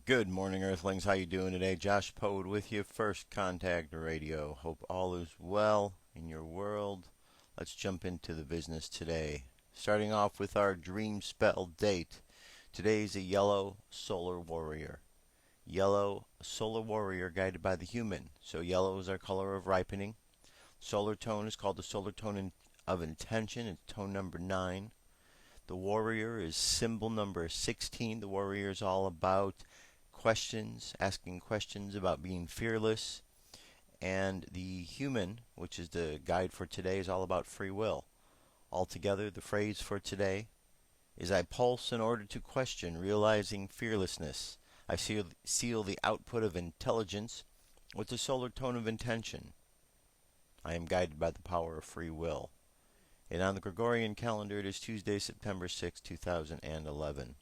Good morning, Earthlings. How you doing today? Josh Poed with you, First Contact Radio. Hope all is well in your world. Let's jump into the business today. Starting off with our dream spell date. Today's a yellow solar warrior. Yellow, a solar warrior guided by the human. So yellow is our color of ripening. Solar tone is called the solar tone of intention. It's tone number 9. The warrior is symbol number 16. The warrior is all about questions, asking questions about being fearless. And the human, which is the guide for today, is all about free will. Altogether, the phrase for today is I pulse in order to question, realizing fearlessness. I seal the output of intelligence with the solar tone of intention. I am guided by the power of free will. And on the Gregorian calendar, it is Tuesday, September 6, 2011.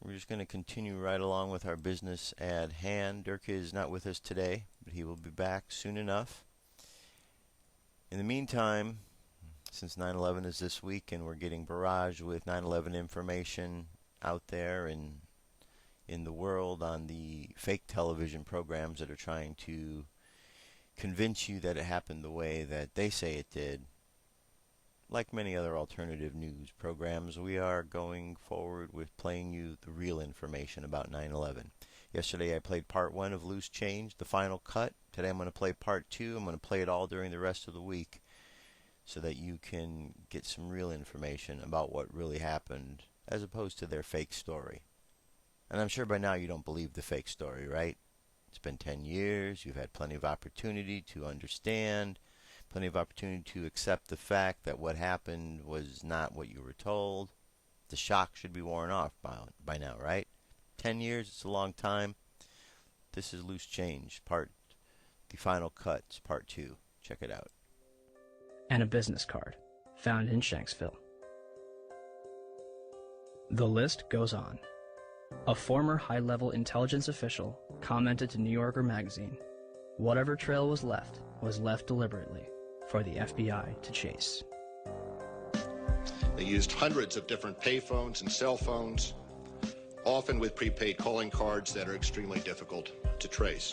We're just going to continue right along with our business at hand. Dirk is not with us today, but he will be back soon enough. In the meantime, since 9/11 is this week and we're getting barraged with 9/11 information out there and in the world on the fake television programs that are trying to convince you that it happened the way that they say it did, like many other alternative news programs, we are going forward with playing you the real information about 9/11. Yesterday I played part 1 of Loose Change, the final cut. Today I'm going to play part 2. I'm going to play it all during the rest of the week so that you can get some real information about what really happened as opposed to their fake story. And I'm sure by now you don't believe the fake story, right? It's been 10 years. You've had plenty of opportunity to understand. Plenty of opportunity to accept the fact that what happened was not what you were told. The shock should be worn off by now, right? 10 years, it's a long time. This is Loose Change, the final cut, part 2. Check it out. And a business card, found in Shanksville. The list goes on. A former high-level intelligence official commented to New Yorker magazine, whatever trail was left deliberately for the FBI to chase. They used hundreds of different payphones and cell phones, often with prepaid calling cards that are extremely difficult to trace.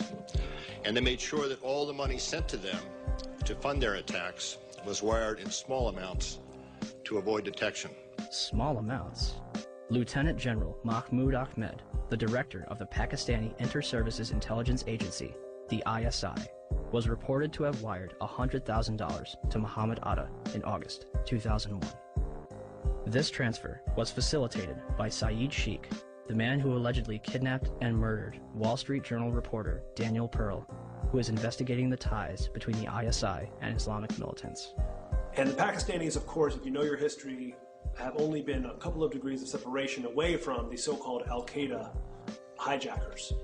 And they made sure that all the money sent to them to fund their attacks was wired in small amounts to avoid detection. Small amounts? Lieutenant General Mahmoud Ahmed, the director of the Pakistani Inter-Services Intelligence Agency, the ISI, was reported to have wired $100,000 to Muhammad Atta in August 2001. This transfer was facilitated by Saeed Sheikh, the man who allegedly kidnapped and murdered Wall Street Journal reporter Daniel Pearl, who is investigating the ties between the ISI and Islamic militants. And the Pakistanis, of course, if you know your history, have only been a couple of degrees of separation away from the so-called Al-Qaeda hijackers.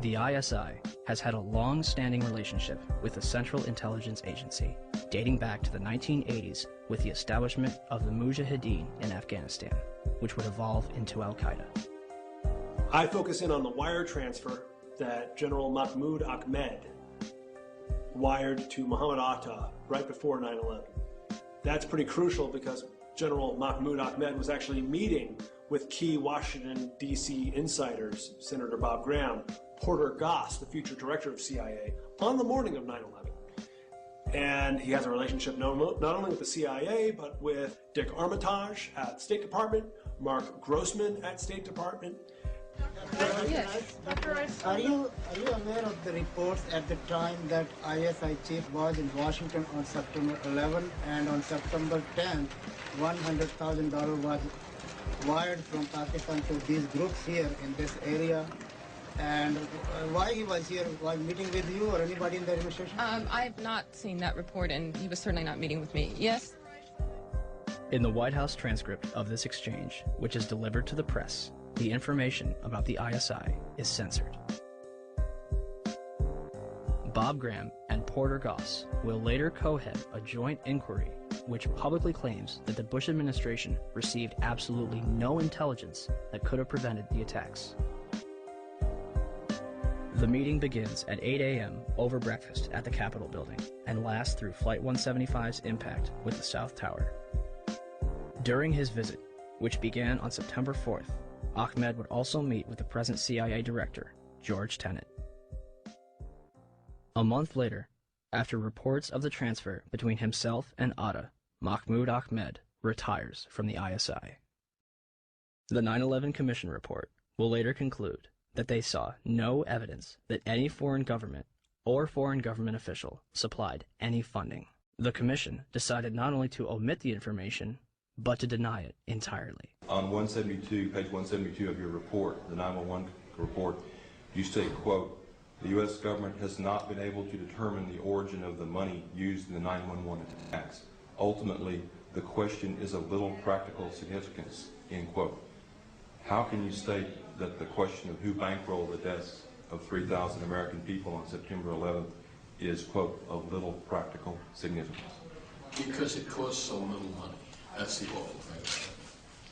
The ISI has had a long-standing relationship with the Central Intelligence Agency, dating back to the 1980s with the establishment of the Mujahideen in Afghanistan, which would evolve into Al-Qaeda. I focus in on the wire transfer that General Mahmoud Ahmed wired to Muhammad Atta right before 9/11. That's pretty crucial because General Mahmoud Ahmed was actually meeting with key Washington, D.C. insiders, Senator Bob Graham, Porter Goss, the future director of CIA, on the morning of 9/11. And he has a relationship not only with the CIA, but with Dick Armitage at State Department, Mark Grossman at State Department. Yes. Are you aware of the reports at the time that ISI chief was in Washington on September 11 and on September 10th, $100,000 was wired from Pakistan to these groups here in this area? And why he was here, was meeting with you or anybody in the administration? I have not seen that report, and he was certainly not meeting with me. Yes? In the White House transcript of this exchange, which is delivered to the press, the information about the ISI is censored. Bob Graham and Porter Goss will later co-head a joint inquiry which publicly claims that the Bush administration received absolutely no intelligence that could have prevented the attacks. The meeting begins at 8 a.m. over breakfast at the Capitol building and lasts through Flight 175's impact with the South Tower. During his visit, which began on September 4th, Ahmed would also meet with the present CIA director, George Tenet. A month later, after reports of the transfer between himself and Atta, Mahmoud Ahmed retires from the ISI. The 9/11 Commission report will later conclude that they saw no evidence that any foreign government or foreign government official supplied any funding. The Commission decided not only to omit the information, but to deny it entirely. On page 172 of your report, the 911 report, you state, quote, "The U.S. government has not been able to determine the origin of the money used in the 911 attacks. Ultimately, the question is of little practical significance," end quote. How can you state that the question of who bankrolled the deaths of 3,000 American people on September 11th is, quote, of little practical significance? Because it costs so little money. That's the awful thing about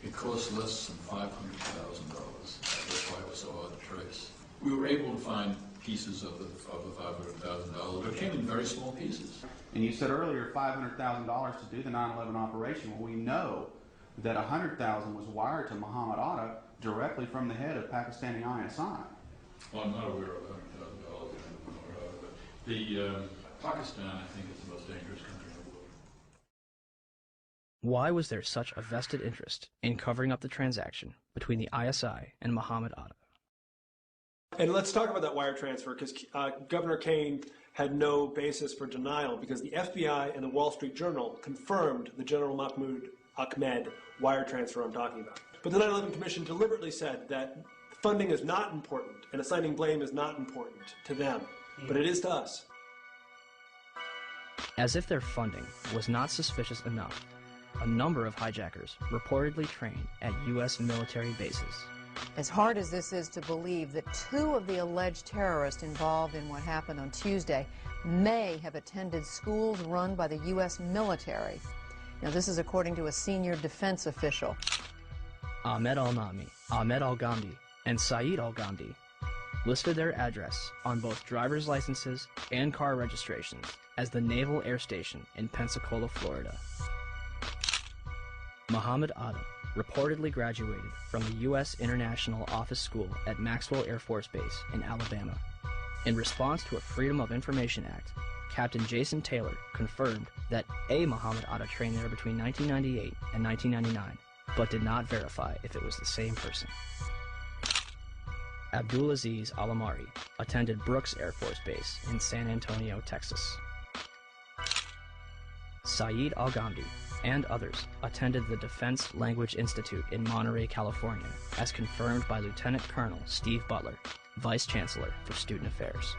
it. It costs less than $500,000. That's why it was so hard to trace. We were able to find pieces of the $500,000, but it came in very small pieces. And you said earlier $500,000 to do the 9/11 operation. Well, we know that $100,000 was wired to Muhammad Atta directly from the head of Pakistani ISI. Well, I'm not aware of $100,000. The Pakistan, I think, is the most dangerous country in the world. Why was there such a vested interest in covering up the transaction between the ISI and Muhammad Atta? And let's talk about that wire transfer, because Governor Kaine had no basis for denial, because the FBI and the Wall Street Journal confirmed the General Mahmoud Ahmed wire transfer I'm talking about. But the 9/11 Commission deliberately said that funding is not important and assigning blame is not important to them, but it is to us. As if their funding was not suspicious enough, a number of hijackers reportedly trained at U.S. military bases. As hard as this is to believe that two of the alleged terrorists involved in what happened on Tuesday may have attended schools run by the U.S. military. Now, this is according to a senior defense official. Ahmed al-Nami, Ahmed al-Ghamdi, and Saeed al-Ghamdi listed their address on both driver's licenses and car registrations as the Naval Air Station in Pensacola, Florida. Muhammad Atta reportedly graduated from the U.S. International Office School at Maxwell Air Force Base in Alabama. In response to a Freedom of Information Act, Captain Jason Taylor confirmed that a Muhammad Atta trained there between 1998 and 1999, but did not verify if it was the same person. Abdulaziz Al-Amari attended Brooks Air Force Base in San Antonio, Texas. Saeed al-Ghamdi and others attended the Defense Language Institute in Monterey, California, as confirmed by Lieutenant Colonel Steve Butler, Vice Chancellor for Student Affairs.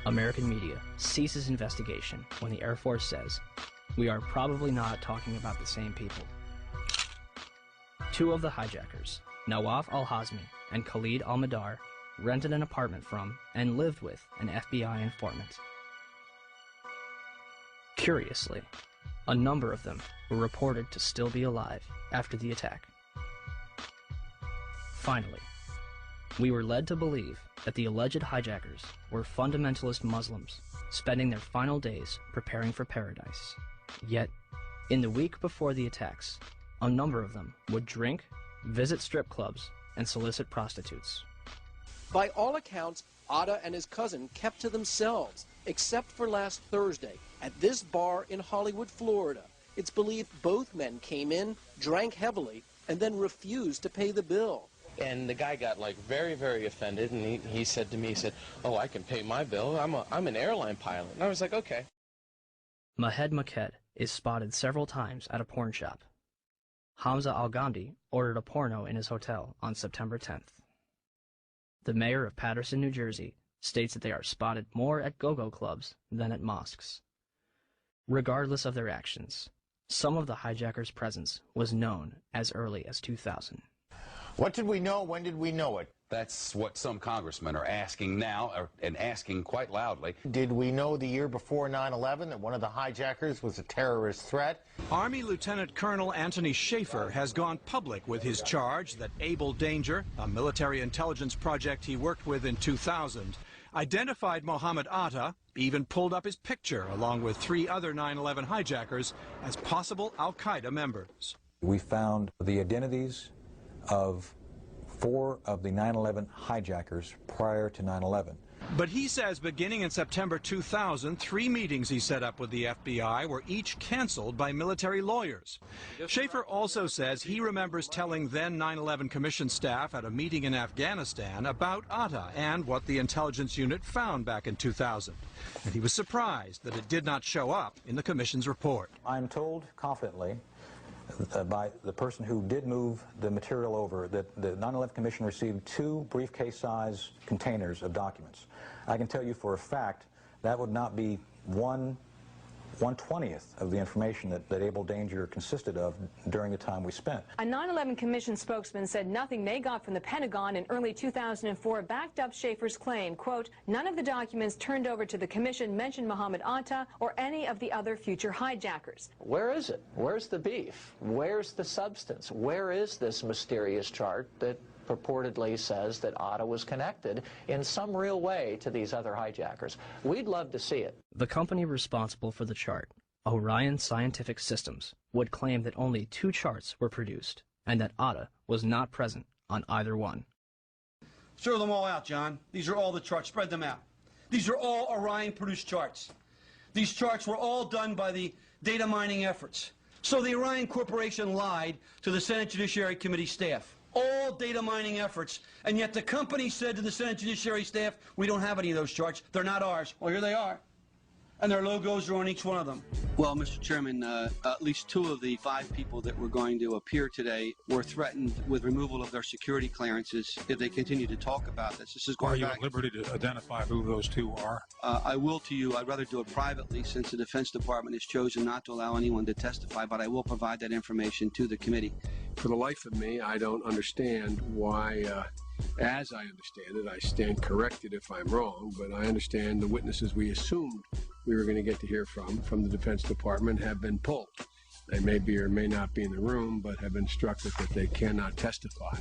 American media ceases investigation when the Air Force says, "We are probably not talking about the same people." Two of the hijackers, Nawaf al-Hazmi and Khalid al-Madar, rented an apartment from and lived with an FBI informant. Curiously, a number of them were reported to still be alive after the attack. Finally, we were led to believe that the alleged hijackers were fundamentalist Muslims spending their final days preparing for paradise. Yet, in the week before the attacks, a number of them would drink, visit strip clubs, and solicit prostitutes. By all accounts, Atta and his cousin kept to themselves, except for last Thursday at this bar in Hollywood, Florida. It's believed both men came in, drank heavily, and then refused to pay the bill. And the guy got like very, very offended, and he said to me, he said, "Oh, I can pay my bill. I'm an airline pilot." And I was like, okay. Mahed Maked is spotted several times at a porn shop. Hamza al-Ghamdi ordered a porno in his hotel on September 10th. The mayor of Paterson, New Jersey, states that they are spotted more at go-go clubs than at mosques. Regardless of their actions, some of the hijackers' presence was known as early as 2000. What did we know? When did we know it? That's what some congressmen are asking now, and asking quite loudly. Did we know the year before 9/11 that one of the hijackers was a terrorist threat? Army Lieutenant Colonel Anthony Schaefer has gone public with his charge that Able Danger, a military intelligence project he worked with in 2000, identified Muhammad Atta, even pulled up his picture along with 3 other 9/11 hijackers as possible al-Qaeda members. We found the identities of 4 of the 9/11 hijackers prior to 9/11. But he says beginning in September 2000, 3 meetings he set up with the FBI were each canceled by military lawyers. Schaefer also says he remembers telling then 9/11 Commission staff at a meeting in Afghanistan about Atta and what the intelligence unit found back in 2000. And he was surprised that it did not show up in the Commission's report. I'm told confidently by the person who did move the material over that the 9/11 Commission received 2 briefcase-size containers of documents. I can tell you for a fact that would not be 1/20th of the information that Able Danger consisted of during the time we spent. A 9/11 Commission spokesman said nothing they got from the Pentagon in early 2004 backed up Schaefer's claim, quote, none of the documents turned over to the Commission mentioned Mohammed Atta or any of the other future hijackers. Where is it? Where's the beef? Where's the substance? Where is this mysterious chart that purportedly says that Atta was connected in some real way to these other hijackers? We'd love to see it. The company responsible for the chart, Orion Scientific Systems, would claim that only 2 charts were produced and that Atta was not present on either one. Throw them all out, John. These are all the charts. Spread them out. These are all Orion-produced charts. These charts were all done by the data mining efforts. So the Orion Corporation lied to the Senate Judiciary Committee staff. All data mining efforts, and yet the company said to the Senate Judiciary staff, we don't have any of those charts. They're not ours. Well, here they are. And their logos are on each one of them. Well, Mr. Chairman, at least 2 of the 5 people that were going to appear today were threatened with removal of their security clearances if they continue to talk about this. This is going back. Are you at liberty to identify who those 2 are? I will to you. I'd rather do it privately since the Defense Department has chosen not to allow anyone to testify, but I will provide that information to the committee. For the life of me, I don't understand why, as I understand it, I stand corrected if I'm wrong, but I understand the witnesses we assumed we were going to get to hear from the Defense Department have been pulled. They may be or may not be in the room, but have been instructed that they cannot testify.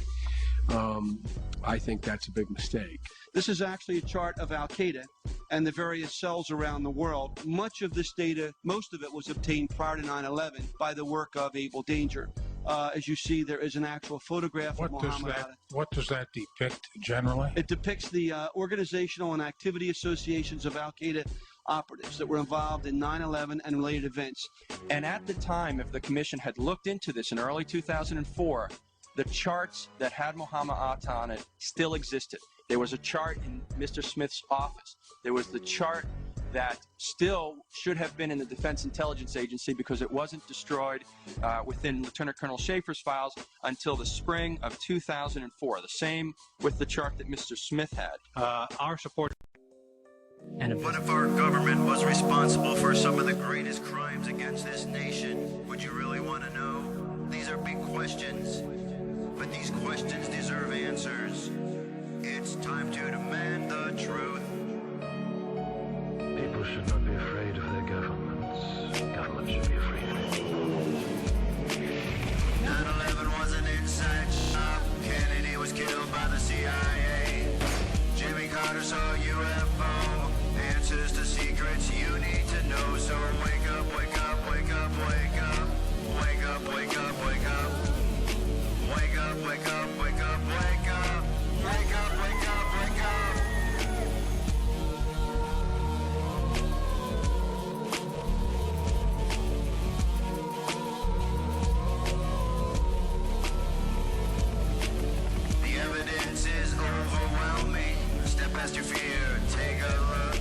I think that's a big mistake. This is actually a chart of Al-Qaeda and the various cells around the world. Much of this data, most of it was obtained prior to 9/11 by the work of Able Danger. As you see, there is an actual photograph of Mohammed Atta. What does that depict generally? It depicts the organizational and activity associations of Al-Qaeda operatives that were involved in 9/11 and related events. And at the time, if the Commission had looked into this in early 2004, the charts that had Mohammed Atta on it still existed. There was a chart in Mr. Smith's office. There was the chart that still should have been in the Defense Intelligence Agency because it wasn't destroyed within Lieutenant Colonel Schaefer's files until the spring of 2004. The same with the chart that Mr. Smith had. Our support. But if our government was responsible for some of the greatest crimes against this nation, would you really want to know? These are big questions, but these questions deserve answers. It's time to demand the truth. People should not be afraid of their governments. Governments should be afraid of people. 9/11 was an inside job. Kennedy was killed by the CIA. Jimmy Carter saw UFO. Answers to secrets you need to know. So wake up, wake up, wake up, wake up. Wake up, wake up, wake up. Wake up, wake up, wake up, wake up. Wake up, wake up, wake up. The evidence is overwhelming. Step past your fear, take a look.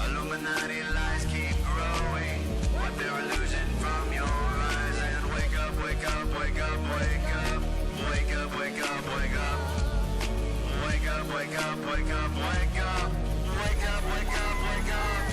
Illuminati lies keep growing. What they're losing from your eyes. And wake up, wake up, wake up, wake up. Wake up, wake up, wake up. Wake up, wake up, wake up, wake up. Wake up, wake up, wake up.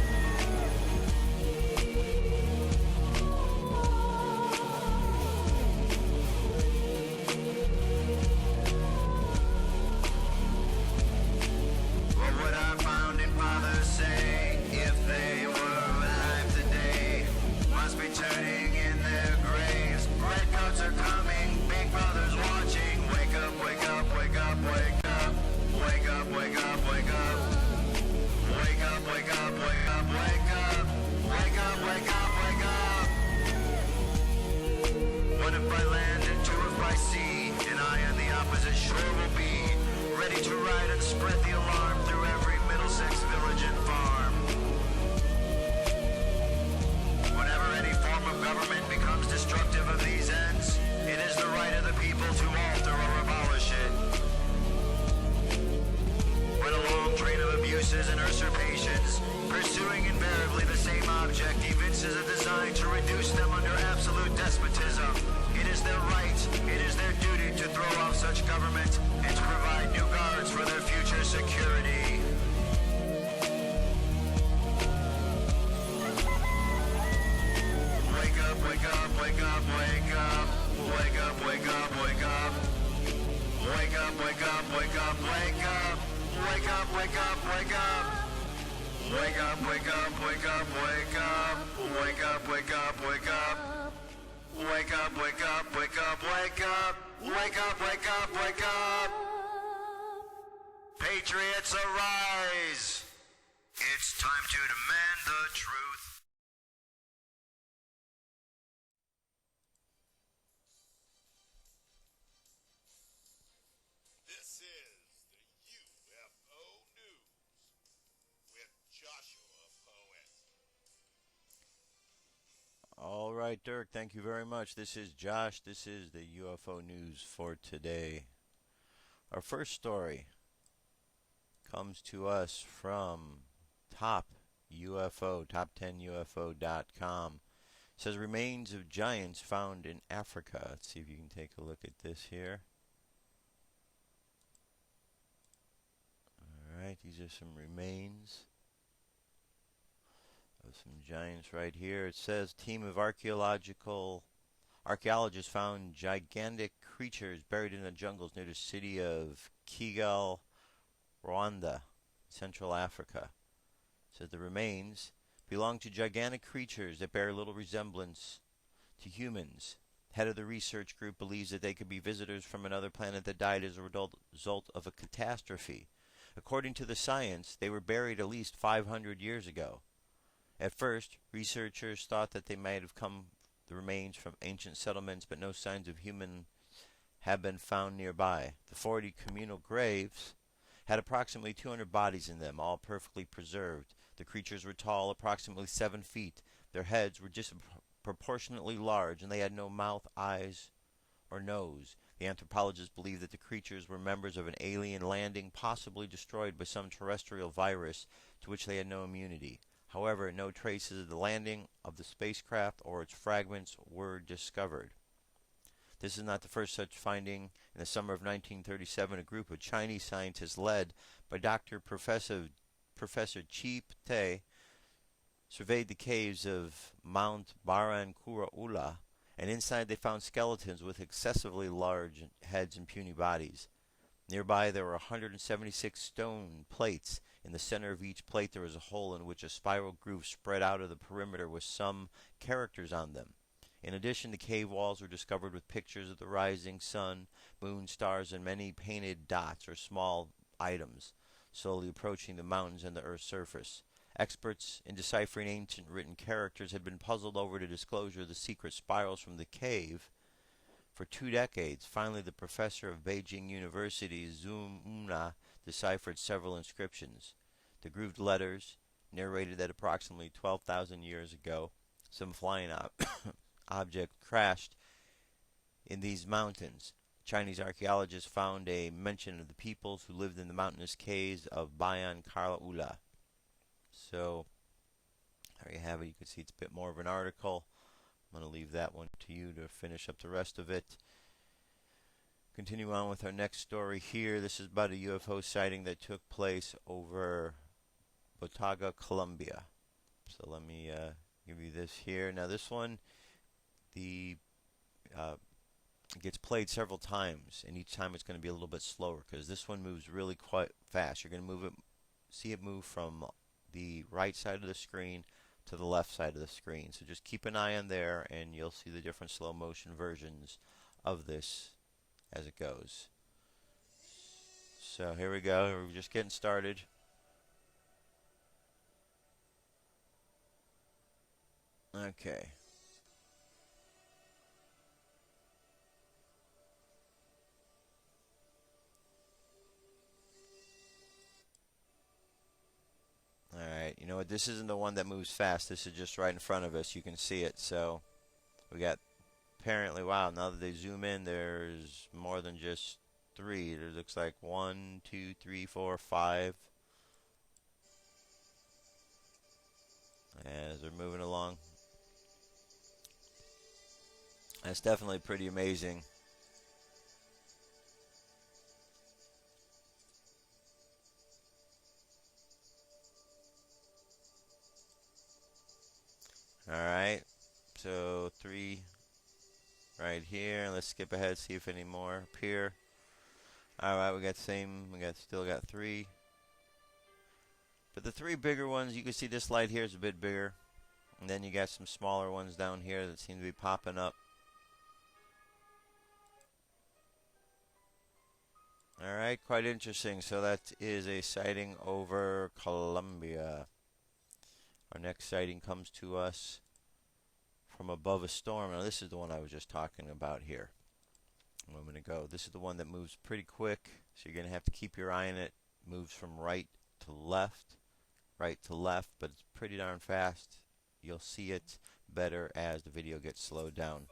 What would our founding fathers say if they were alive today? Must be turning in their graves. Redcoats are coming, big brother's watching. Wake up, wake up, wake up, wake up. Wake up, wake up, wake up. objectives is a design to reduce them under absolute despotism. It is their right, it is their duty to throw off such government and to provide new guards for their future security. Wake up, wake up, wake up, wake up. Wake up, wake up, wake up. Wake up, wake up, wake up, wake up. Wake up, wake up, wake up. Wake up, wake up, wake up, wake up. Wake up, wake up, wake up. Wake up, wake up, wake up, wake up. Wake up, wake up, wake up. Patriots arise. It's time to demand the truth. This is the UFO News with Joshua Poet. All right, Dirk, thank you very much. This is Josh. This is the UFO News for today. Our first story comes to us from top10UFO.com. It says remains of giants found in Africa. Let's see if you can take a look at this here. Alright, these are some remains of some giants right here. It says team of archaeologists found gigantic creatures buried in the jungles near the city of Kigali, Rwanda, Central Africa. It says the remains belong to gigantic creatures that bear little resemblance to humans. Head of the research group believes that they could be visitors from another planet that died as a result of a catastrophe. According to the science, they were buried at least 500 years ago. At first, researchers thought that they might have come the remains from ancient settlements, but no signs of human have been found nearby. The 40 communal graves had approximately 200 bodies in them, all perfectly preserved. The creatures were tall, approximately 7 feet. Their heads were disproportionately large, and they had no mouth, eyes, or nose. The anthropologists believe that the creatures were members of an alien landing, possibly destroyed by some terrestrial virus to which they had no immunity. However, no traces of the landing of the spacecraft or its fragments were discovered. This is not the first such finding. In the summer of 1937, a group of Chinese scientists led by Professor Chi Pte surveyed the caves of Mount Barankuraula, and inside they found skeletons with excessively large heads and puny bodies. Nearby there were 176 stone plates. In the center of each plate there was a hole in which a spiral groove spread out of the perimeter with some characters on them. In addition, the cave walls were discovered with pictures of the rising sun, moon, stars, and many painted dots or small items slowly approaching the mountains and the earth's surface. Experts in deciphering ancient written characters had been puzzled over the disclosure of the secret spirals from the cave for 2 decades. Finally, the professor of Beijing University, Zhu Muna, deciphered several inscriptions. The grooved letters narrated that approximately 12,000 years ago, some flying object crashed in these mountains. Chinese archaeologists found a mention of the peoples who lived in the mountainous caves of Bayan Karaula. So, there you have it. You can see it's a bit more of an article. I'm going to leave that one to you to finish up the rest of it. Continue on with our next story here. This is about a UFO sighting that took place over Bogota, Colombia. So let me give you this here. Now this one, it gets played several times, and each time it's going to be a little bit slower because this one moves really quite fast. You're going to see it move from the right side of the screen to the left side of the screen. So just keep an eye on there, and you'll see the different slow motion versions of this as it goes. So here we go. We're just getting started. Okay. Alright, you know what, this isn't the one that moves fast, this is just right in front of us, you can see it. So, we got, apparently, wow, now that they zoom in, there's more than just 3, there looks like 1, 2, 3, 4, 5. As they're moving That's definitely pretty amazing. Alright, so 3 right here. Let's skip ahead, see if any more appear. Alright, still got 3. But the 3 bigger ones, you can see this light here is a bit bigger. And then you got some smaller ones down here that seem to be popping up. Alright, quite interesting. So that is a sighting over Colombia. Our next sighting comes to us from above a storm. Now this is the one I was just talking about here a moment ago. This is the one that moves pretty quick, so you're going to have to keep your eye on it. Moves from right to left, but it's pretty darn fast. You'll see it better as the video gets slowed down.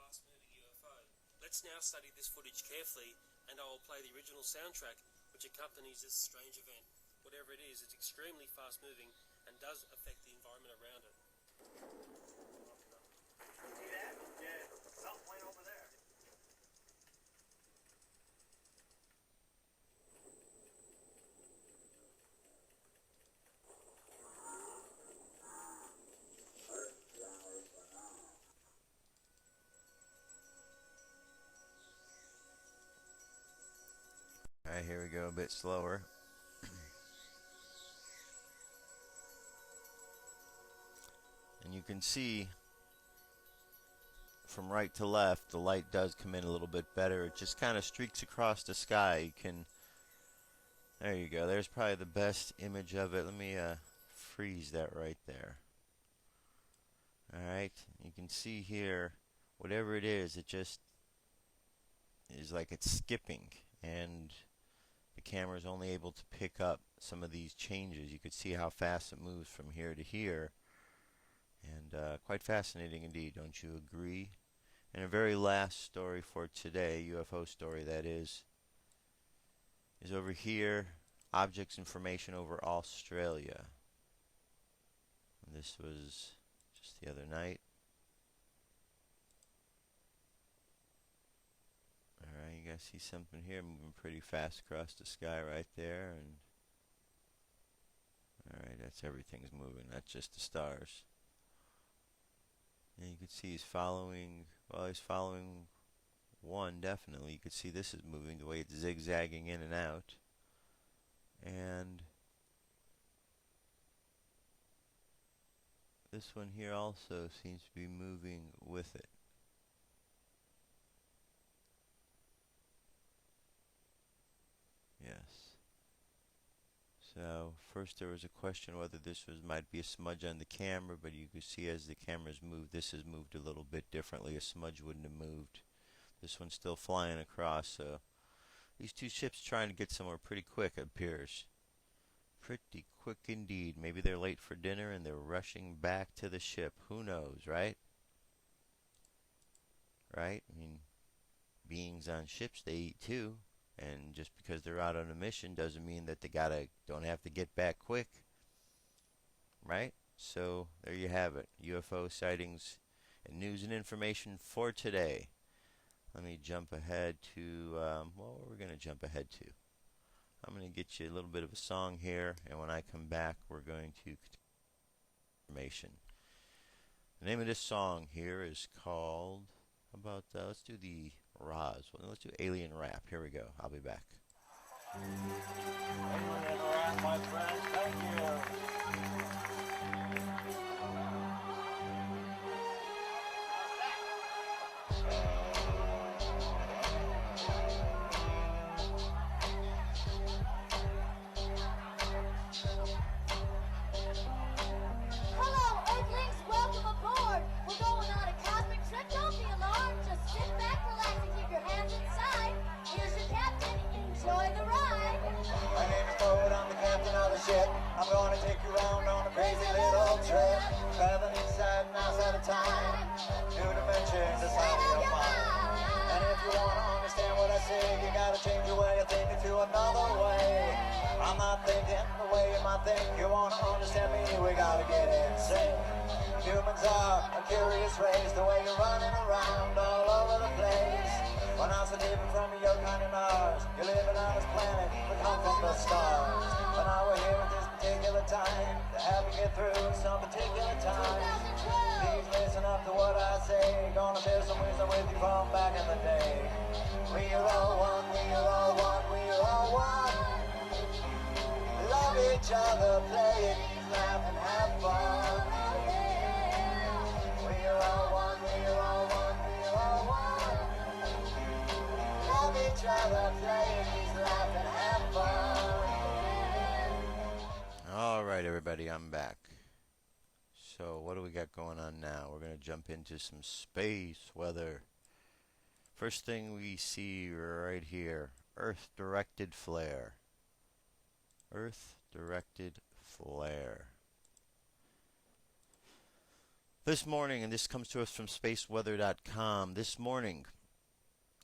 Let's now study this footage carefully, and I will play the original soundtrack which accompanies this strange event. Whatever it is, it's extremely fast moving and does affect the environment around it. See that? Yeah, something went over there. Alright, here we go, a bit slower. And you can see from right to left, the light does come in a little bit better. It just kind of streaks across the sky. You can, there you go. There's probably the best image of it. Let me freeze that right there. Alright, you can see here, whatever it is just is like it's skipping, and the camera is only able to pick up some of these changes. You could see how fast it moves from here to here. And quite fascinating indeed, don't you agree? And a very last story for today, UFO story that is over here, objects information over Australia. And this was just the other night. Alright, you guys see something here moving pretty fast across the sky right there. And alright, that's everything's moving, that's just the stars. And you can see he's following, well, he's following one definitely. You can see this is moving the way it's zigzagging in and out. And this one here also seems to be moving with it. Yes. So first there was a question whether this might be a smudge on the camera, but you can see as the camera's moved, this has moved a little bit differently. A smudge wouldn't have moved. This one's still flying across, so these two ships trying to get somewhere pretty quick, it appears. Pretty quick indeed. Maybe they're late for dinner and they're rushing back to the ship. Who knows, right? Right? I mean, beings on ships, they eat too. And just because they're out on a mission doesn't mean that they don't have to get back quick. Right? So there you have it. UFO sightings and news and information for today. Let me jump ahead to, what we're going to jump ahead to. I'm going to get you a little bit of a song here, and when I come back, we're going to information. The name of this song here is called, how about, let's do the Roz. Let's do Alien Rap. Here we go. I'll be back. Alien Rap, my friend. Thank you. I'm gonna take you around on a crazy little trip. Traveling inside and outside of time. New dimensions, that's how you'll find. And if you wanna understand what I say, you gotta change your way of thinking to another way. I'm not thinking the way you might think. You wanna understand me, we gotta get insane. Humans are a curious race, the way you're running around all over the place. We're not so different from your kind and ours. You're living on this planet, we come from the stars. But now we're here at this particular time to help you get through some particular time. Please listen up to what I say. Gonna share some wisdom with you from back in the day. We are all one, we are all one, we are all one. Love each other, play, laugh and have fun. We are all one, we are all one, we are all one. Love each other, play, laugh and have fun. All right, everybody, I'm back. So what do we got going on now? We're going to jump into some space weather. First thing we see right here, Earth-directed flare. Earth-directed flare. This morning, and this comes to us from spaceweather.com, this morning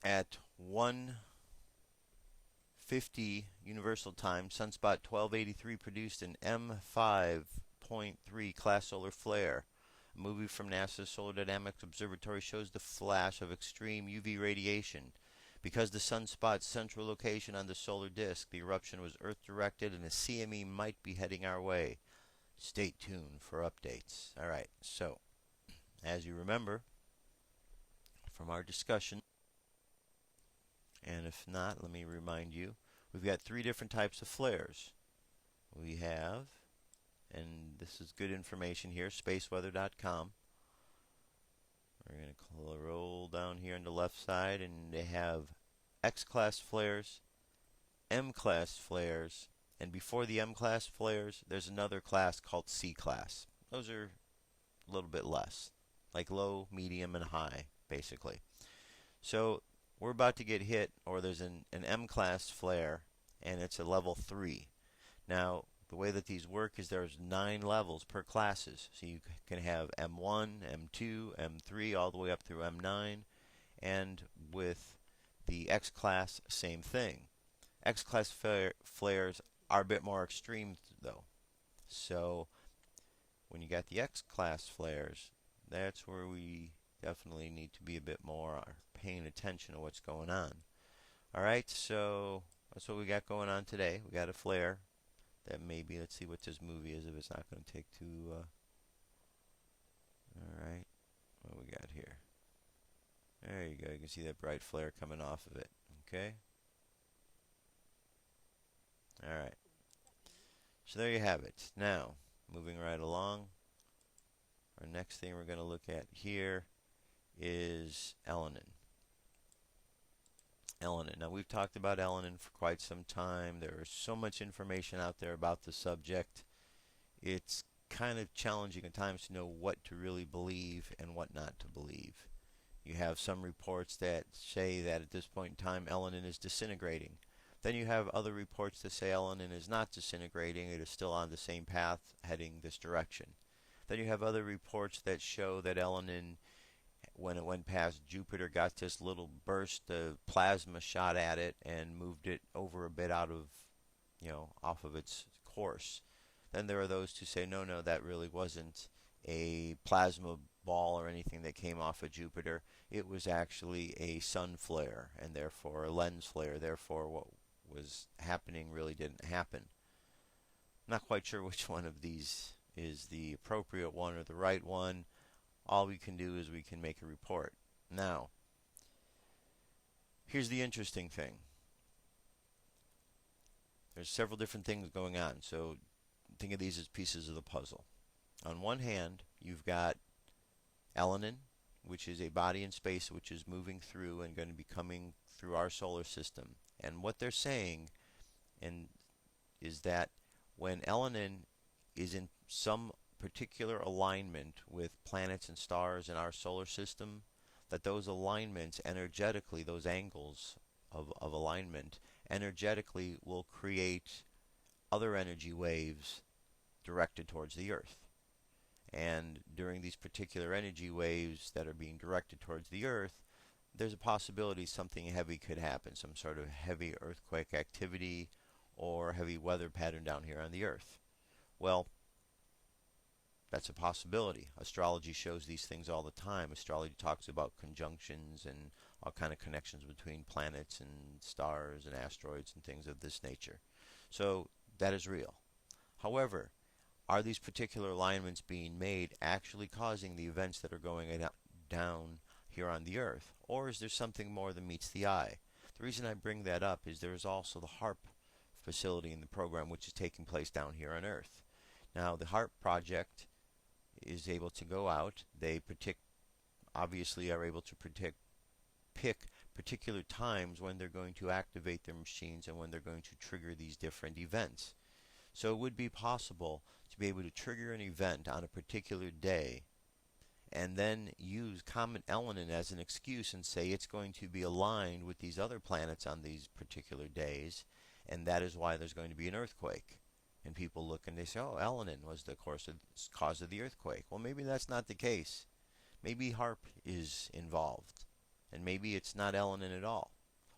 at 1:50 Universal Time, sunspot 1283 produced an M5.3 class solar flare. A movie from NASA's Solar Dynamics Observatory shows the flash of extreme UV radiation. Because the sunspot's central location on the solar disk, the eruption was Earth-directed and a CME might be heading our way. Stay tuned for updates. All right, so as you remember from our discussion, and if not, let me remind you, we've got three different types of flares. We have, and this is good information here, spaceweather.com. We're going to roll down here on the left side, and they have X-class flares, M-class flares, and before the M-class flares, there's another class called C-class. Those are a little bit less, like low, medium, and high, basically. So we're about to get hit, or there's an M-class flare, and it's a level 3. Now, the way that these work is there's 9 levels per classes. So you can have M1, M2, M3, all the way up through M9. And with the X-class, same thing. X-class flares are a bit more extreme, though. So when you got the X-class flares, that's where we definitely need to be a bit more paying attention to what's going on. Alright, so that's what we got going on today. We got a flare. That maybe, let's see what this movie is if it's not going to take too, alright, what do we got here? There you go, you can see that bright flare coming off of it, okay? Alright, so there you have it. Now, moving right along, our next thing we're going to look at here is Elenin. Elenin. Now, we've talked about Elenin for quite some time. There is so much information out there about the subject. It's kind of challenging at times to know what to really believe and what not to believe. You have some reports that say that at this point in time, Elenin is disintegrating. Then you have other reports that say Elenin is not disintegrating. It is still on the same path heading this direction. Then you have other reports that show that Elenin, when it went past Jupiter, got this little burst of plasma shot at it and moved it over a bit out of, off of its course. Then there are those who say, no, that really wasn't a plasma ball or anything that came off of Jupiter. It was actually a sun flare and therefore a lens flare. Therefore, what was happening really didn't happen. Not quite sure which one of these is the appropriate one or the right one. All we can do is we can make a report. Now, here's the interesting thing. There's several different things going on, so think of these as pieces of the puzzle. On one hand, you've got Elenin, which is a body in space which is moving through and going to be coming through our solar system. And what they're saying is that when Elenin is in some particular alignment with planets and stars in our solar system, that those alignments energetically, those angles of alignment energetically will create other energy waves directed towards the Earth. And during these particular energy waves that are being directed towards the Earth, there's a possibility something heavy could happen, some sort of heavy earthquake activity or heavy weather pattern down here on the Earth. Well, That's a possibility. Astrology shows these things all the time. Astrology talks about conjunctions and all kind of connections between planets and stars and asteroids and things of this nature. So that is real. However, are these particular alignments being made actually causing the events that are going down here on the Earth? Or is there something more than meets the eye? The reason I bring that up is there is also the HAARP facility in the program which is taking place down here on Earth. Now, the HAARP project is able to go out. They obviously are able to pick particular times when they're going to activate their machines and when they're going to trigger these different events. So it would be possible to be able to trigger an event on a particular day and then use Comet Elenin as an excuse and say it's going to be aligned with these other planets on these particular days, and that is why there's going to be an earthquake. And people look and they say, oh, Elenin was the cause of the earthquake. Well, maybe that's not the case. Maybe HAARP is involved, and maybe it's not Elenin at all.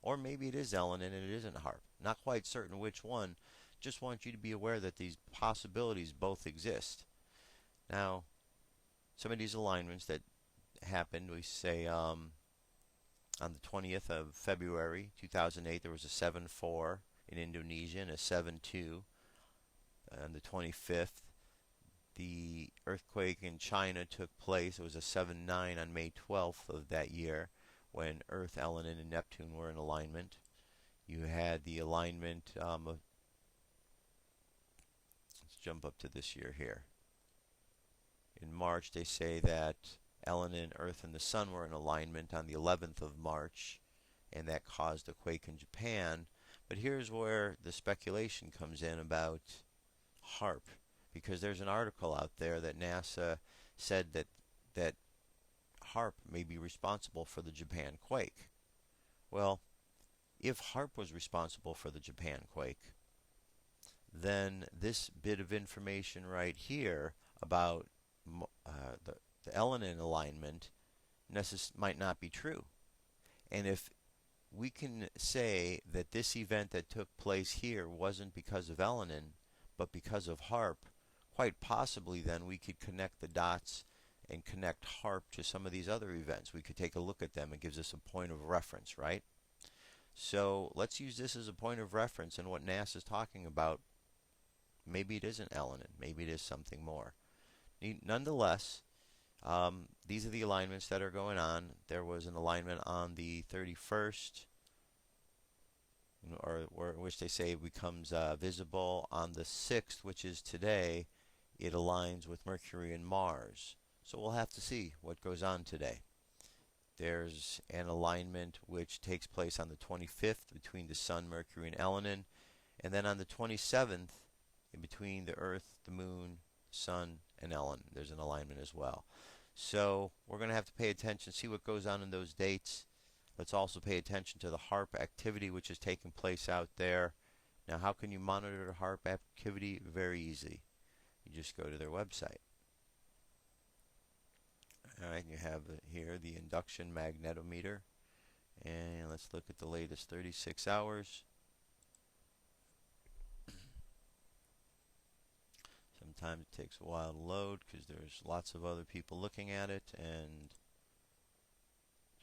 Or maybe it is Elenin and it isn't HAARP. Not quite certain which one. Just want you to be aware that these possibilities both exist. Now, some of these alignments that happened, we say on the 20th of February 2008, there was a 7-4 in Indonesia and a 7-2. On the 25th, the earthquake in China took place. It was a 7-9 on May 12th of that year when Earth, Elenin, and Neptune were in alignment. You had the alignment let's jump up to this year here. In March, they say that Elenin, Earth, and the Sun were in alignment on the 11th of March, and that caused a quake in Japan. But here's where the speculation comes in about HAARP, because there's an article out there that NASA said that HAARP may be responsible for the Japan quake. Well, if HAARP was responsible for the Japan quake, then this bit of information right here about the Elenin alignment might not be true. And if we can say that this event that took place here wasn't because of Elenin, but because of HAARP, quite possibly then we could connect the dots and connect HAARP to some of these other events. We could take a look at them. It gives us a point of reference, right? So let's use this as a point of reference, and what NASA is talking about, maybe it isn't Elenin, maybe it is something more. Nonetheless, these are the alignments that are going on. There was an alignment on the 31st, or which they say becomes visible on the 6th, which is today. It aligns with Mercury and Mars. So we'll have to see what goes on today. There's an alignment which takes place on the 25th between the Sun, Mercury, and Elenin. And then on the 27th, in between the Earth, the Moon, Sun, and Elenin, there's an alignment as well. So we're going to have to pay attention, see what goes on in those dates. Let's also pay attention to the HAARP activity which is taking place out there. Now, how can you monitor the HAARP activity? Very easy. You just go to their website. Alright, you have here the induction magnetometer. And let's look at the latest 36 hours. Sometimes it takes a while to load because there's lots of other people looking at it. And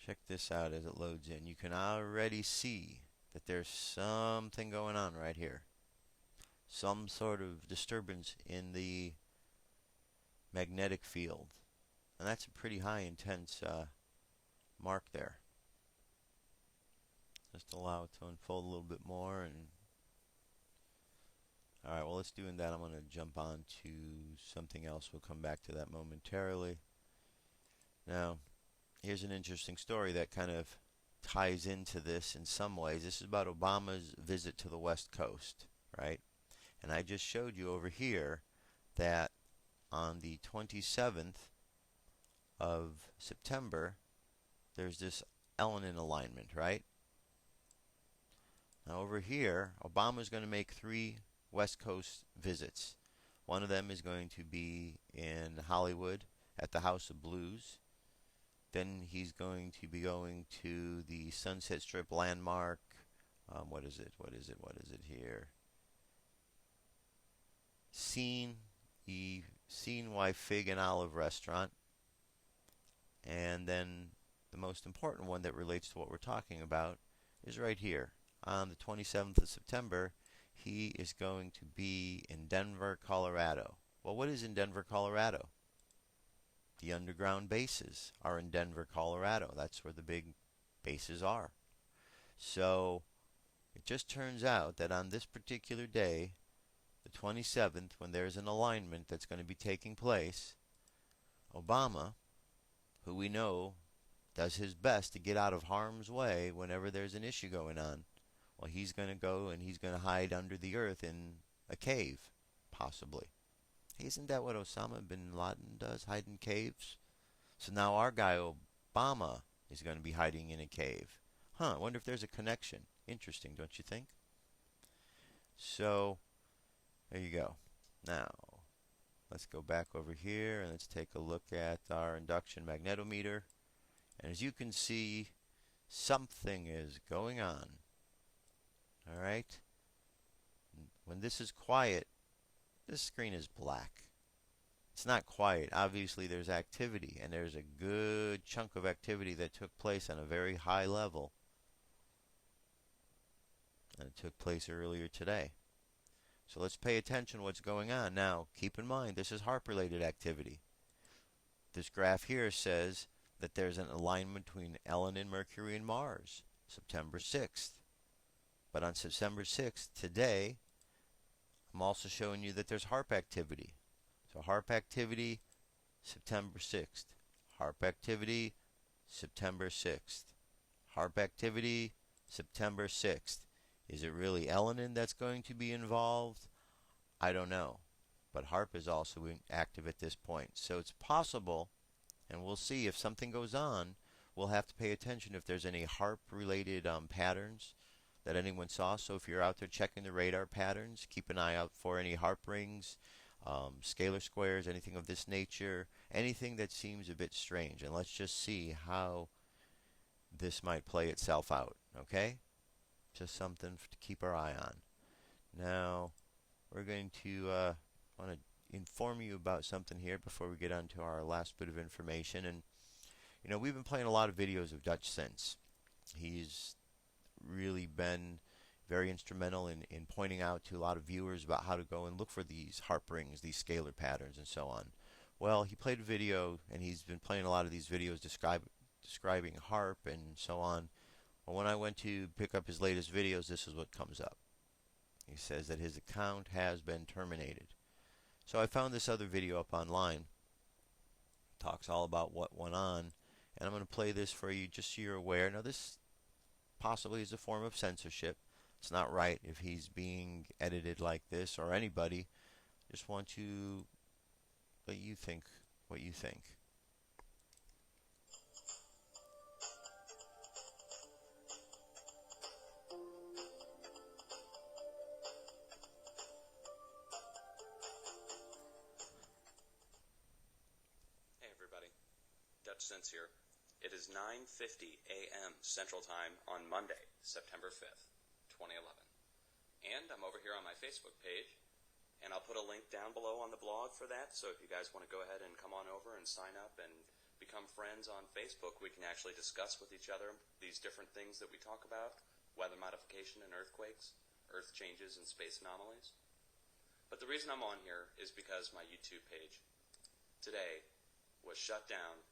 check this out as it loads in. You can already see that there's something going on right here. Some sort of disturbance in the magnetic field. And that's a pretty high intense mark there. Just allow it to unfold a little bit more. And alright, well, let's do that. I'm going to jump on to something else. We'll come back to that momentarily. Now, here's an interesting story that kind of ties into this in some ways. This is about Obama's visit to the West Coast, right? And I just showed you over here that on the 27th of September, there's this Elenin alignment, right? Now over here, Obama's going to make 3 West Coast visits. One of them is going to be in Hollywood at the House of Blues. Then he's going to be going to the Sunset Strip landmark. What is it here? Scene seen why Fig and Olive restaurant. And then the most important one that relates to what we're talking about is right here. On the 27th of September, he is going to be in Denver, Colorado. Well, what is in Denver, Colorado? The underground bases are in Denver, Colorado. That's where the big bases are. So it just turns out that on this particular day, the 27th, when there's an alignment that's going to be taking place, Obama, who we know does his best to get out of harm's way whenever there's an issue going on, well, he's going to go and he's going to hide under the earth in a cave, possibly. Isn't that what Osama bin Laden does, hide in caves? So now our guy Obama is going to be hiding in a cave. I wonder if there's a connection. Interesting, don't you think? So, there you go. Now, let's go back over here and let's take a look at our induction magnetometer. And as you can see, something is going on. Alright? When this is quiet, this screen is black. It's not quiet. Obviously there's activity, and there's a good chunk of activity that took place on a very high level. And it took place earlier today. So let's pay attention to what's going on. Now, keep in mind, this is HAARP-related activity. This graph here says that there's an alignment between Elenin, Mercury, and Mars, September 6th. But on September 6th, today, I'm also showing you that there's HAARP activity. So HAARP activity, September 6th. HAARP activity, September 6th. HAARP activity, September 6th. Is it really Elenin that's going to be involved? I don't know. But HAARP is also active at this point. So it's possible, and we'll see if something goes on, we'll have to pay attention if there's any HAARP-related patterns that anyone saw. So if you're out there checking the radar patterns, keep an eye out for any HAARP rings, scalar squares, anything of this nature, anything that seems a bit strange. And let's just see how this might play itself out, okay? Just something to keep our eye on. Now, we're going to want to inform you about something here before we get on to our last bit of information. And, you know, we've been playing a lot of videos of Dutchsinse. He's really been very instrumental in pointing out to a lot of viewers about how to go and look for these HAARP rings, these scalar patterns, and so on. Well, he played a video, and he's been playing a lot of these videos describing HAARP and so on. Well, when I went to pick up his latest videos, this is what comes up. He says that his account has been terminated. So I found this other video up online. It talks all about what went on. And I'm going to play this for you just so you're aware. Now, this possibly is a form of censorship. It's not right if he's being edited like this, or anybody. Just want to let you think what you think. Dutchsinse here. It is 9:50 a.m. Central Time on Monday, September 5th, 2011. And I'm over here on my Facebook page, and I'll put a link down below on the blog for that, so if you guys want to go ahead and come on over and sign up and become friends on Facebook, we can actually discuss with each other these different things that we talk about, weather modification and earthquakes, earth changes and space anomalies. But the reason I'm on here is because my YouTube page today was shut down,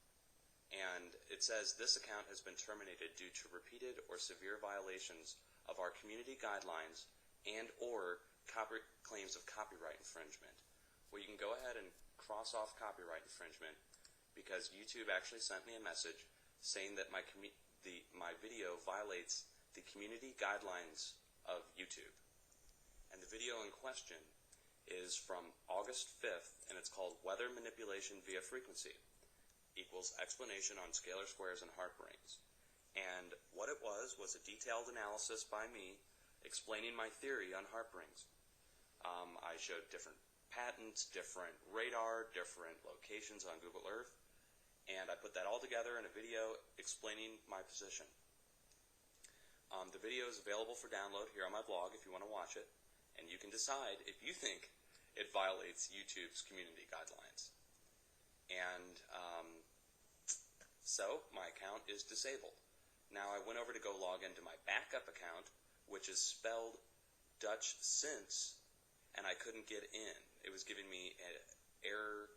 and it says this account has been terminated due to repeated or severe violations of our community guidelines and or claims of copyright infringement. Well, you can go ahead and cross off copyright infringement because YouTube actually sent me a message saying that my video violates the community guidelines of YouTube. And the video in question is from August 5th, and it's called Weather Manipulation via Frequency equals explanation on scalar squares and HAARP rings. And what it was a detailed analysis by me explaining my theory on HAARP rings. I showed different patents, different radar, different locations on Google Earth, and I put that all together in a video explaining my position. The video is available for download here on my blog if you want to watch it, and you can decide if you think it violates YouTube's community guidelines. And so my account is disabled. Now I went over to go log into my backup account, which is spelled Dutchsinse, and I couldn't get in. It was giving me an error,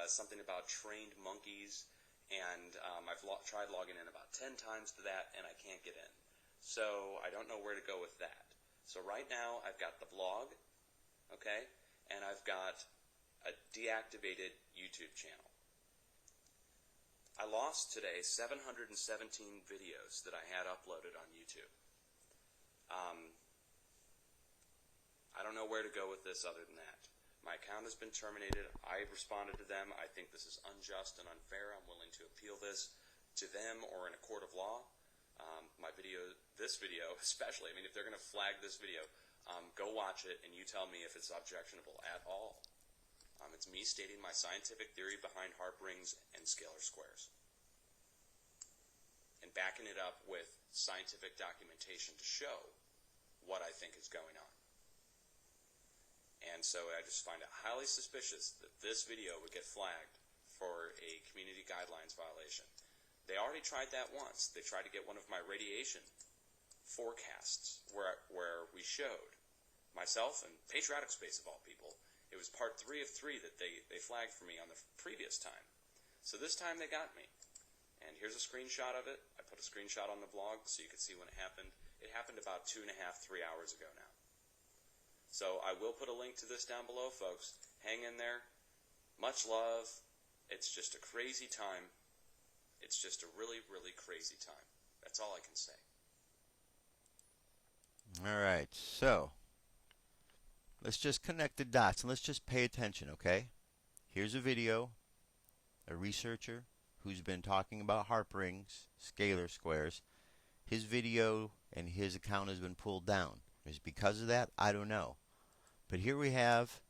something about trained monkeys, and I've tried logging in about 10 times to that, and I can't get in. So I don't know where to go with that. So right now I've got the blog, okay, and I've got a deactivated YouTube channel. I lost today 717 videos that I had uploaded on YouTube. I don't know where to go with this other than that. My account has been terminated. I responded to them. I think this is unjust and unfair. I'm willing to appeal this to them or in a court of law. This video especially, I mean, if they're going to flag this video, go watch it and you tell me if it's objectionable at all. It's me stating my scientific theory behind HAARP rings and scalar squares, and backing it up with scientific documentation to show what I think is going on. And so I just find it highly suspicious that this video would get flagged for a community guidelines violation. They already tried that once. They tried to get one of my radiation forecasts where we showed myself and Patriotic Space of all people. It was part 3 of 3 that they flagged for me on the previous time. So this time they got me. And here's a screenshot of it. I put a screenshot on the blog so you could see when it happened. It happened about 2.5, 3 hours ago now. So I will put a link to this down below, folks. Hang in there. Much love. It's just a crazy time. It's just a really, really crazy time. That's all I can say. All right, so let's just connect the dots and let's just pay attention, okay? Here's a video, a researcher who's been talking about HAARP rings, scalar squares. His video and his account has been pulled down. Is it because of that? I don't know. But here we have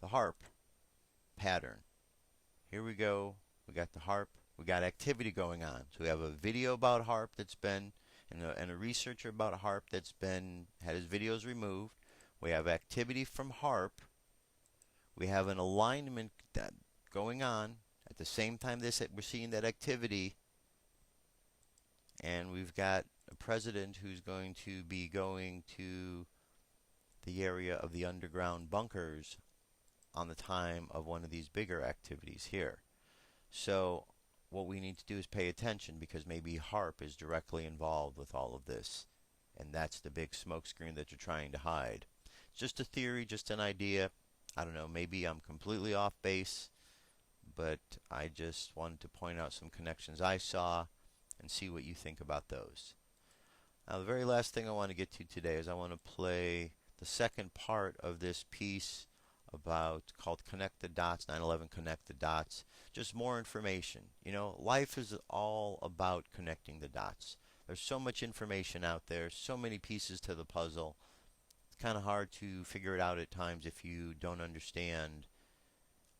the HAARP pattern. Here we go. We got the HAARP. We got activity going on. So we have a video about HAARP that's been, and a researcher about HAARP that's been, had his videos removed. We have activity from HAARP. We have an alignment going on at the same time we're seeing that activity. And we've got a president who's going to be going to the area of the underground bunkers on the time of one of these bigger activities here. So what we need to do is pay attention, because maybe HAARP is directly involved with all of this, and that's the big smokescreen that you're trying to hide. It's just a theory, just an idea. I don't know, maybe I'm completely off base, but I just wanted to point out some connections I saw and see what you think about those. Now, the very last thing I want to get to today is I want to play the second part of this piece called Connect the Dots, 9/11 Connect the Dots. Just more information. You know, life is all about connecting the dots. There's so much information out there, so many pieces to the puzzle. It's kind of hard to figure it out at times if you don't understand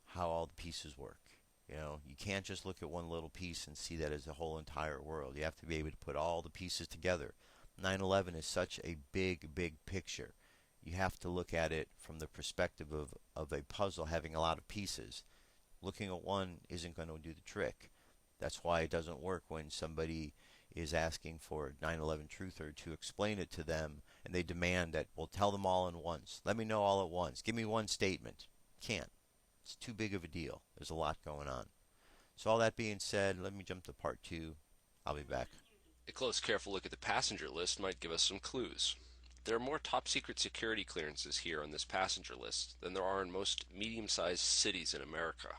how all the pieces work. You know, you can't just look at one little piece and see that as the whole entire world. You have to be able to put all the pieces together. 9/11 is such a big, big picture. You have to look at it from the perspective of a puzzle having a lot of pieces. Looking at one isn't going to do the trick. That's why it doesn't work when somebody is asking for a 9/11 truther to explain it to them, and they demand that, well, tell them all at once. Let me know all at once. Give me one statement. Can't. It's too big of a deal. There's a lot going on. So all that being said, let me jump to part 2. I'll be back. A close, careful look at the passenger list might give us some clues. There are more top-secret security clearances here on this passenger list than there are in most medium-sized cities in America.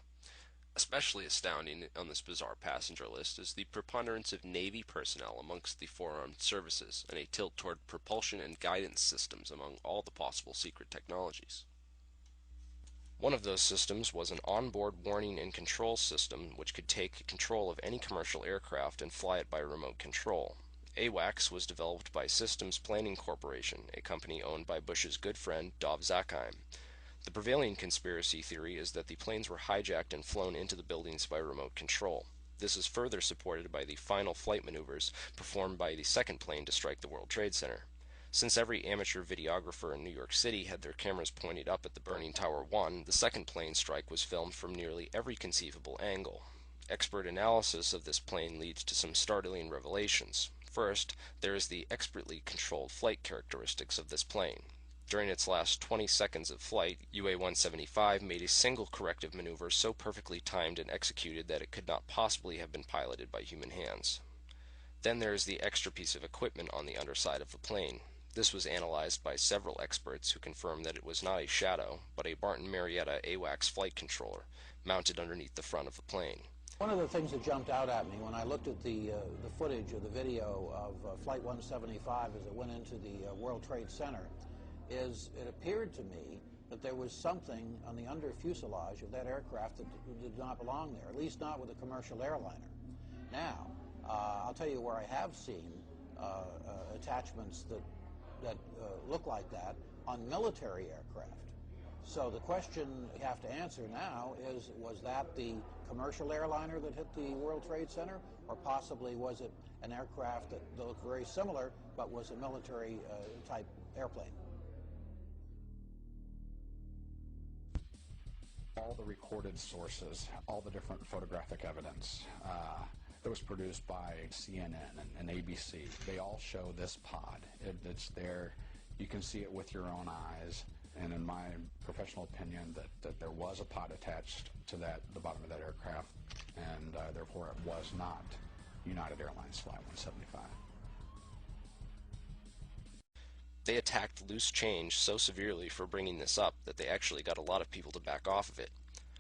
Especially astounding on this bizarre passenger list is the preponderance of Navy personnel amongst the forearmed services, and a tilt toward propulsion and guidance systems among all the possible secret technologies. One of those systems was an onboard warning and control system which could take control of any commercial aircraft and fly it by remote control. AWACS was developed by Systems Planning Corporation, a company owned by Bush's good friend Dov Zakheim. The prevailing conspiracy theory is that the planes were hijacked and flown into the buildings by remote control. This is further supported by the final flight maneuvers performed by the second plane to strike the World Trade Center. Since every amateur videographer in New York City had their cameras pointed up at the burning Tower 1, the second plane strike was filmed from nearly every conceivable angle. Expert analysis of this plane leads to some startling revelations. First, there is the expertly controlled flight characteristics of this plane. During its last 20 seconds of flight, UA-175 made a single corrective maneuver so perfectly timed and executed that it could not possibly have been piloted by human hands. Then there is the extra piece of equipment on the underside of the plane. This was analyzed by several experts who confirmed that it was not a Shadow, but a Barton Marietta AWACS flight controller, mounted underneath the front of the plane. One of the things that jumped out at me when I looked at the footage of the video of Flight 175 as it went into the World Trade Center is it appeared to me that there was something on the under fuselage of that aircraft that did not belong there, at least not with a commercial airliner. Now, I'll tell you where I have seen attachments that look like that on military aircraft. So the question you have to answer now is, was that the commercial airliner that hit the World Trade Center, or possibly was it an aircraft that looked very similar but was a military type airplane? All the recorded sources, all the different photographic evidence that was produced by CNN and ABC, they all show this pod. It's there. You can see it with your own eyes. And in my professional opinion, that there was a pod attached to the bottom of that aircraft, and therefore it was not United Airlines Flight 175. They attacked loose change so severely for bringing this up that they actually got a lot of people to back off of it.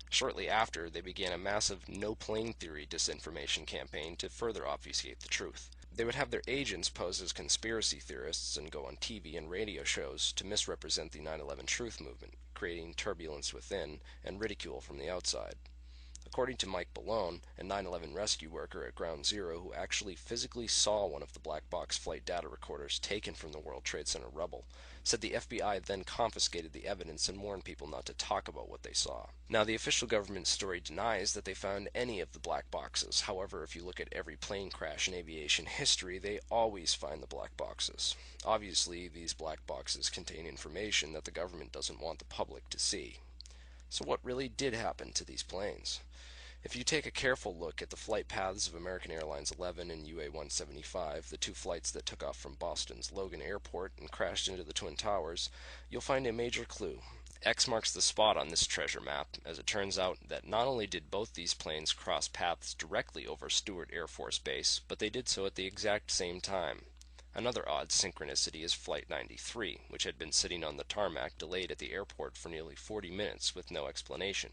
Shortly after, they began a massive no-plane theory disinformation campaign to further obfuscate the truth. They would have their agents pose as conspiracy theorists and go on TV and radio shows to misrepresent the 9/11 truth movement, creating turbulence within and ridicule from the outside. According to Mike Ballone, a 9/11 rescue worker at Ground Zero who actually physically saw one of the black box flight data recorders taken from the World Trade Center rubble, said the FBI then confiscated the evidence and warned people not to talk about what they saw. Now, the official government story denies that they found any of the black boxes. However, if you look at every plane crash in aviation history, they always find the black boxes. Obviously, these black boxes contain information that the government doesn't want the public to see. So what really did happen to these planes? If you take a careful look at the flight paths of American Airlines 11 and UA-175, the two flights that took off from Boston's Logan Airport and crashed into the Twin Towers, you'll find a major clue. X marks the spot on this treasure map, as it turns out that not only did both these planes cross paths directly over Stewart Air Force Base, but they did so at the exact same time. Another odd synchronicity is Flight 93, which had been sitting on the tarmac delayed at the airport for nearly 40 minutes with no explanation.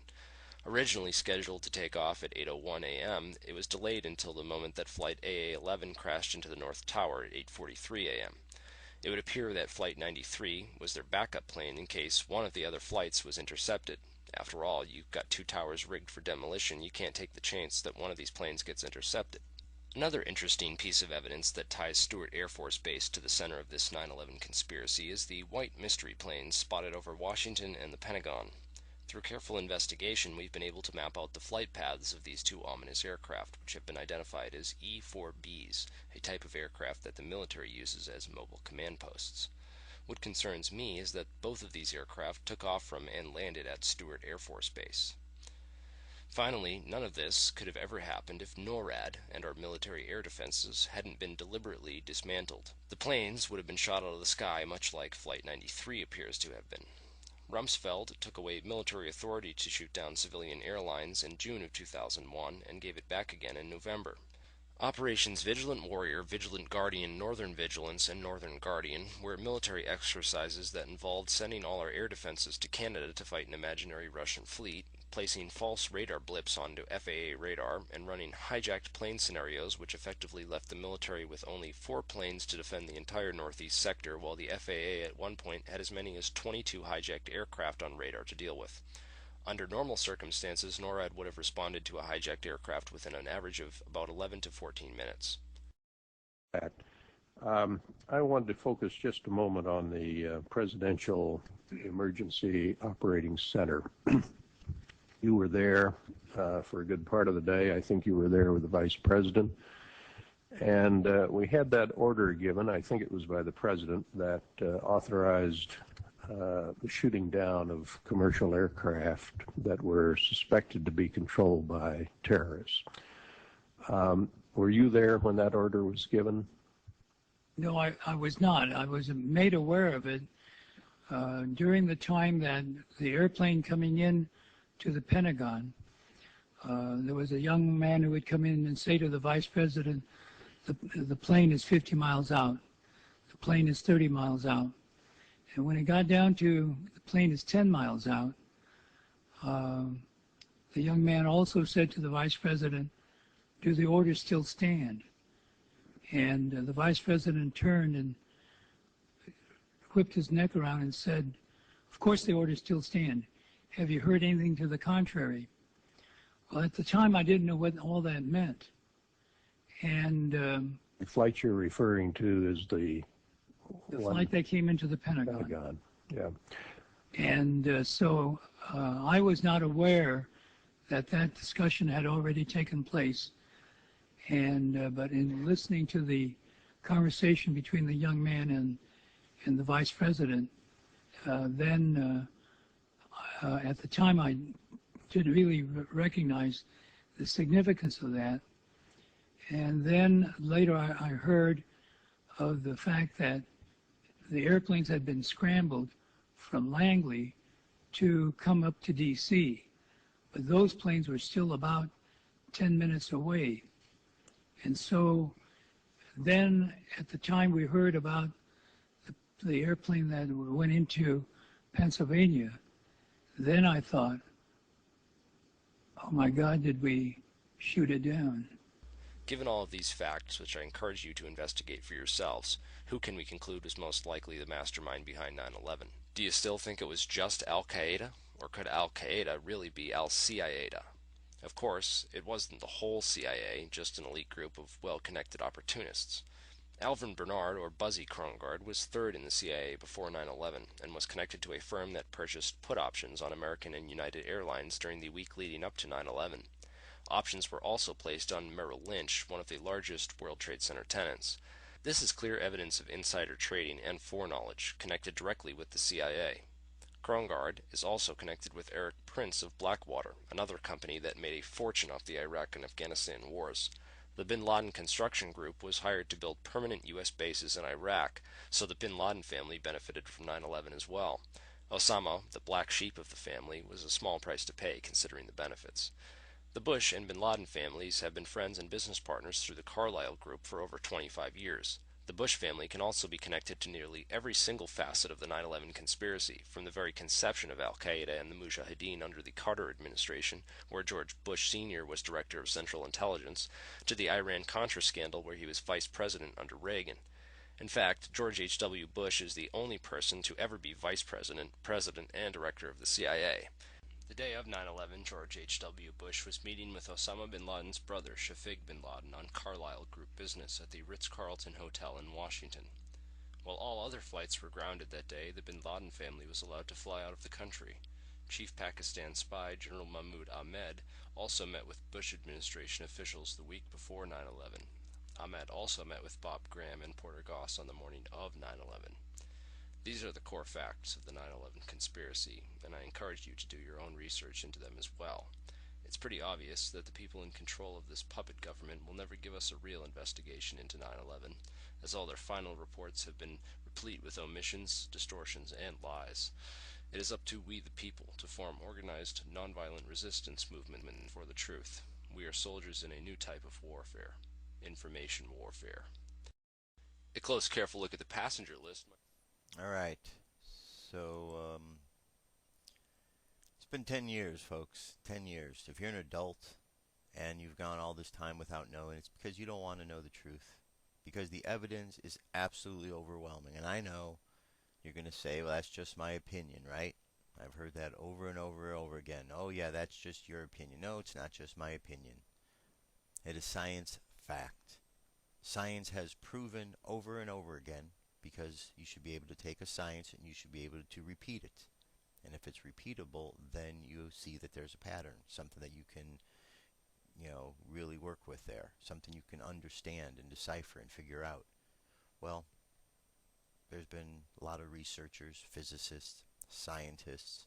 Originally scheduled to take off at 8:01 a.m., it was delayed until the moment that Flight AA-11 crashed into the North Tower at 8:43 a.m. It would appear that Flight 93 was their backup plane in case one of the other flights was intercepted. After all, you've got two towers rigged for demolition. You can't take the chance that one of these planes gets intercepted. Another interesting piece of evidence that ties Stewart Air Force Base to the center of this 9/11 conspiracy is the white mystery planes spotted over Washington and the Pentagon. Through careful investigation, we've been able to map out the flight paths of these two ominous aircraft, which have been identified as E-4Bs, a type of aircraft that the military uses as mobile command posts. What concerns me is that both of these aircraft took off from and landed at Stewart Air Force Base. Finally, none of this could have ever happened if NORAD and our military air defenses hadn't been deliberately dismantled. The planes would have been shot out of the sky much like Flight 93 appears to have been. Rumsfeld took away military authority to shoot down civilian airlines in June of 2001 and gave it back again in November. Operations Vigilant Warrior, Vigilant Guardian, Northern Vigilance, and Northern Guardian were military exercises that involved sending all our air defenses to Canada to fight an imaginary Russian fleet, placing false radar blips onto FAA radar, and running hijacked plane scenarios which effectively left the military with only 4 planes to defend the entire northeast sector, while the FAA at one point had as many as 22 hijacked aircraft on radar to deal with. Under normal circumstances, NORAD would have responded to a hijacked aircraft within an average of about 11 to 14 minutes. I wanted to focus just a moment on the Presidential Emergency Operating Center. You were there for a good part of the day. I think you were there with the Vice President. And we had that order given, I think it was by the president, that authorized the shooting down of commercial aircraft that were suspected to be controlled by terrorists. Were you there when that order was given? No, I was not. I was made aware of it during the time that the airplane coming in to the Pentagon, there was a young man who would come in and say to the vice president, the plane is 50 miles out, the plane is 30 miles out. And when it got down to the plane is 10 miles out, the young man also said to the vice president, do the orders still stand? And the vice president turned and whipped his neck around and said, of course the orders still stand. Have you heard anything to the contrary? Well, at the time I didn't know what all that meant. And the flight you're referring to is the flight that came into the Pentagon. Yeah. And so I was not aware that that discussion had already taken place. And but in listening to the conversation between the young man and the vice president, then at the time I didn't really recognize the significance of that. And then later I heard of the fact that the airplanes had been scrambled from Langley to come up to DC, but those planes were still about 10 minutes away. And so then at the time we heard about the airplane that went into Pennsylvania, then I thought, oh my God, did we shoot it down? Given all of these facts, which I encourage you to investigate for yourselves, who can we conclude was most likely the mastermind behind 9/11? Do you still think it was just Al-Qaeda? Or could Al-Qaeda really be Al-CIA? Of course, it wasn't the whole CIA, just an elite group of well-connected opportunists. Alvin Bernard, or Buzzy Krongard, was third in the CIA before 9/11 and was connected to a firm that purchased put options on American and United Airlines during the week leading up to 9/11. Options were also placed on Merrill Lynch, one of the largest World Trade Center tenants. This is clear evidence of insider trading and foreknowledge connected directly with the CIA. Krongard is also connected with Eric Prince of Blackwater, another company that made a fortune off the Iraq and Afghanistan wars. The Bin Laden construction group was hired to build permanent U.S. bases in Iraq, so the Bin Laden family benefited from 9/11 as well. Osama, the black sheep of the family, was a small price to pay considering the benefits. The Bush and Bin Laden families have been friends and business partners through the Carlyle Group for over 25 years. The Bush family can also be connected to nearly every single facet of the 9/11 conspiracy, from the very conception of Al-Qaeda and the Mujahideen under the Carter administration, where George Bush Sr. was Director of Central Intelligence, to the Iran-Contra scandal where he was Vice President under Reagan. In fact, George H.W. Bush is the only person to ever be Vice President, President, and Director of the CIA. The day of 9/11, George H.W. Bush was meeting with Osama bin Laden's brother, Shafiq bin Laden, on Carlyle Group business at the Ritz-Carlton Hotel in Washington. While all other flights were grounded that day, the bin Laden family was allowed to fly out of the country. Chief Pakistan spy General Mahmoud Ahmed also met with Bush administration officials the week before 9/11. Ahmed also met with Bob Graham and Porter Goss on the morning of 9/11. These are the core facts of the 9/11 conspiracy, and I encourage you to do your own research into them as well. It's pretty obvious that the people in control of this puppet government will never give us a real investigation into 9/11, as all their final reports have been replete with omissions, distortions, and lies. It is up to we the people to form organized, nonviolent resistance movement for the truth. We are soldiers in a new type of warfare, information warfare. A close, careful look at the passenger list. All right. So, it's been 10 years, folks. 10 years. If you're an adult and you've gone all this time without knowing, it's because you don't want to know the truth. Because the evidence is absolutely overwhelming. And I know you're going to say, well, that's just my opinion, right? I've heard that over and over and over again. Oh, yeah, that's just your opinion. No, it's not just my opinion. It is science fact. Science has proven over and over again, because you should be able to take a science and you should be able to repeat it. And if it's repeatable, then you see that there's a pattern, something that you can really work with there, something you can understand and decipher and figure out. Well, there's been a lot of researchers, physicists, scientists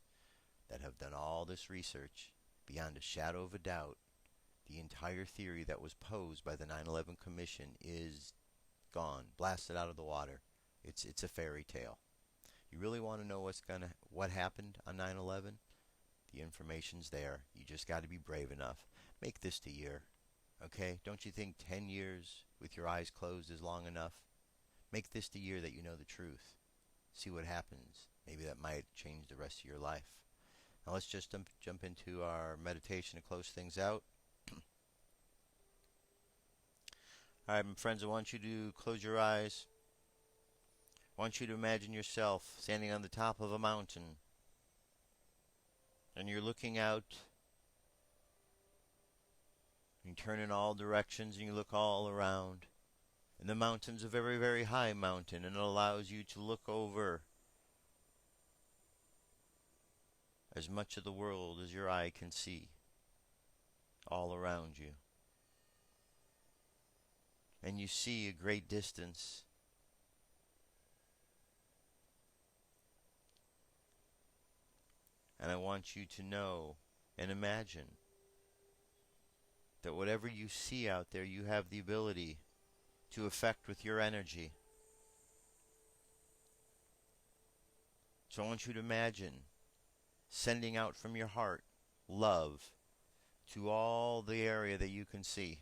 that have done all this research. Beyond a shadow of a doubt, the entire theory that was posed by the 9/11 Commission is gone, blasted out of the water. It's a fairy tale. You really want to know what happened on 9/11? The information's there. You just got to be brave enough. Make this the year, okay? Don't you think 10 years with your eyes closed is long enough? Make this the year that you know the truth. See what happens. Maybe that might change the rest of your life. Now let's just jump into our meditation to close things out. All right, my friends, I want you to close your eyes. I want you to imagine yourself standing on the top of a mountain. And you're looking out. You turn in all directions and you look all around. And the mountain's a very, very high mountain, and it allows you to look over as much of the world as your eye can see all around you. And you see a great distance. And I want you to know and imagine that whatever you see out there, you have the ability to affect with your energy. So I want you to imagine sending out from your heart love to all the area that you can see.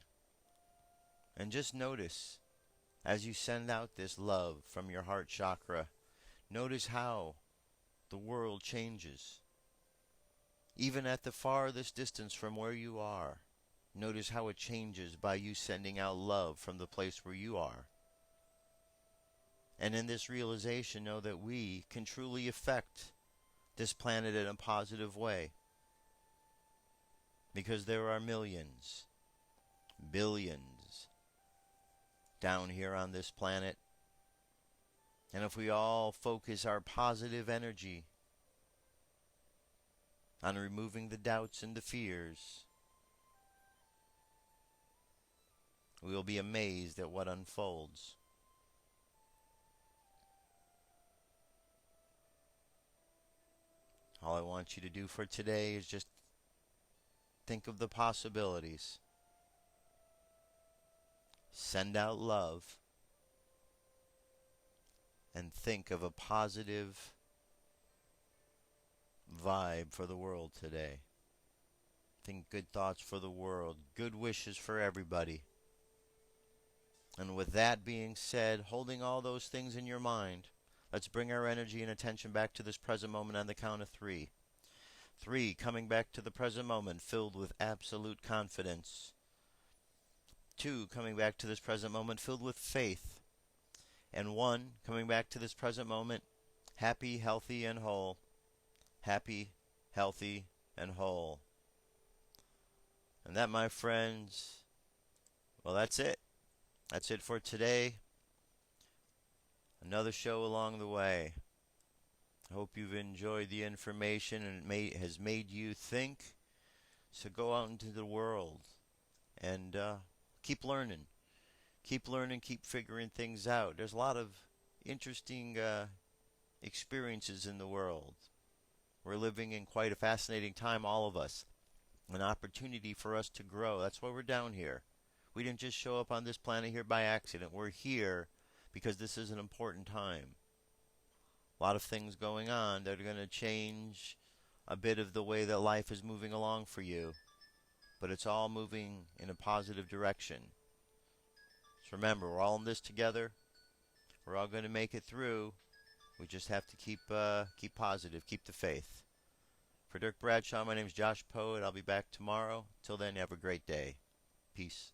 And just notice, as you send out this love from your heart chakra, notice how the world changes. Even at the farthest distance from where you are, notice how it changes by you sending out love from the place where you are. And in this realization, know that we can truly affect this planet in a positive way. Because there are millions, billions down here on this planet. And if we all focus our positive energy on removing the doubts and the fears, we will be amazed at what unfolds. All I want you to do for today is just think of the possibilities. Send out love. And think of a positive vibe for the world today. Think good thoughts for the world. Good wishes for everybody. And with that being said, holding all those things in your mind, let's bring our energy and attention back to this present moment on the count of 3. 3, coming back to the present moment, filled with absolute confidence. 2, coming back to this present moment, filled with faith. And 1, coming back to this present moment, happy, healthy, and whole. Happy, healthy, and whole. And that, my friends, well, that's it. That's it for today. Another show along the way. I hope you've enjoyed the information and it has made you think. So go out into the world and keep learning. Keep learning, keep figuring things out. There's a lot of interesting experiences in the world. We're living in quite a fascinating time, all of us. An opportunity for us to grow. That's why we're down here. We didn't just show up on this planet here by accident. We're here because this is an important time. A lot of things going on that are going to change a bit of the way that life is moving along for you. But it's all moving in a positive direction. So remember, we're all in this together. We're all going to make it through. We just have to keep positive, keep the faith. For Dirk Bradshaw, my name is Josh Poet. I'll be back tomorrow. Till then, have a great day. Peace.